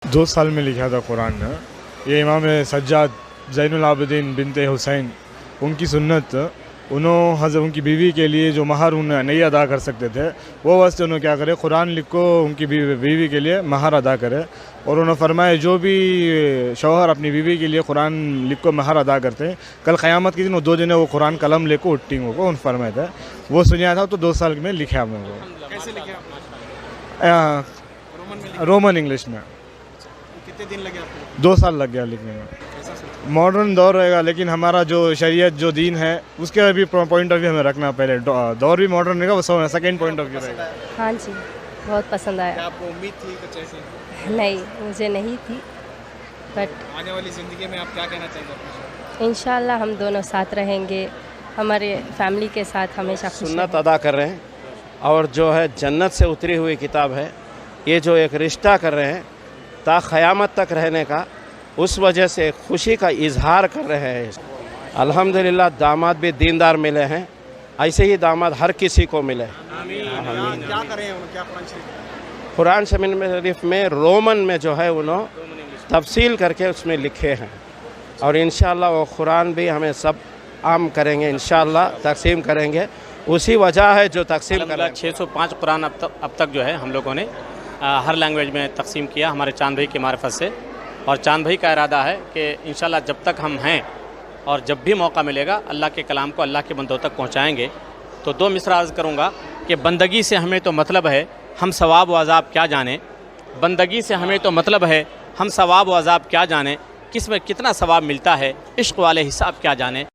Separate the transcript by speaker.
Speaker 1: 2 سال میں لکھا تھا قرآن نے. یہ امام سجاد زین العابدین بنت حسین ان کی سنت، ان کی بیوی کے لیے جو مہر انہیں نہیں ادا کر سکتے تھے وہ واسطے انہوں کیا کرے قرآن لکھو ان کی بیوی کے لیے مہر ادا کرے. اور انہوں نے فرمایا جو بھی شوہر اپنی بیوی کے لیے قرآن لکھ کو مہر ادا کرتے ہیں کل قیامت کے دن وہ 2 جنے وہ قرآن قلم لے کو اٹھیں گے کو فرمایا تھا. وہ سنیا تھا تو 2 سال میں لکھا ہم نے
Speaker 2: کیسے لکھے آپ؟
Speaker 1: رومن انگلش میں.
Speaker 2: کتنے دن لگے آپ کو؟
Speaker 1: 2 سال لگ گیا لکھنے میں.
Speaker 2: کیسا سوچا؟
Speaker 1: ماڈرن دور رہے گا لیکن ہمارا جو شریعت جو دین ہے اس کے بھی پوائنٹ آف ویو ہمیں رکھنا. پہلے دور بھی ماڈرن رہے گا وہ سیکنڈ پوائنٹ آف ویو رہے گا.
Speaker 3: ہاں جی بہت پسند آیا.
Speaker 2: کیا آپ کو امید تھی کچھ ایسی؟
Speaker 3: نہیں مجھے نہیں تھی، بٹ
Speaker 2: آنے والی زندگی میں آپ کیا کہنا چاہیں گے؟
Speaker 3: انشاءاللہ ہم دونوں ساتھ رہیں گے، ہمارے فیملی کے ساتھ ہمیشہ خوش
Speaker 4: سنت
Speaker 3: رہیں گے.
Speaker 4: ادا کر رہے ہیں اور جو ہے جنت سے اتری ہوئی کتاب ہے. یہ جو ایک رشتہ کر رہے ہیں تا قیامت تک رہنے کا، اس وجہ سے خوشی کا اظہار کر رہے ہیں. الحمدللہ داماد بھی دیندار ملے ہیں، ایسے ہی داماد ہر کسی کو ملے.
Speaker 2: کیا کریں ہیں کیا قرآن شریف؟
Speaker 4: قرآن شریف میں رومن میں جو ہے انہوں تفصیل کر کے اس میں لکھے ہیں، اور انشاءاللہ وہ قرآن بھی ہمیں سب عام کریں گے، انشاءاللہ تقسیم کریں گے. اسی وجہ ہے جو تقسیم کر رہے ہیں.
Speaker 5: 605 قرآن اب تک جو ہے ہم لوگوں نے ہر لینگویج میں تقسیم کیا ہمارے چاند بھائی کی معرفت سے. اور چاند بھائی کا ارادہ ہے کہ انشاءاللہ جب تک ہم ہیں اور جب بھی موقع ملے گا اللہ کے کلام کو اللہ کے بندوں تک پہنچائیں گے. تو 2 مصرع عرض کروں گا کہ بندگی سے ہمیں تو مطلب ہے ہم ثواب و عذاب کیا جانیں. بندگی سے ہمیں تو مطلب ہے ہم ثواب و عذاب کیا جانیں. کس میں کتنا ثواب ملتا ہے عشق والے حساب کیا جانیں.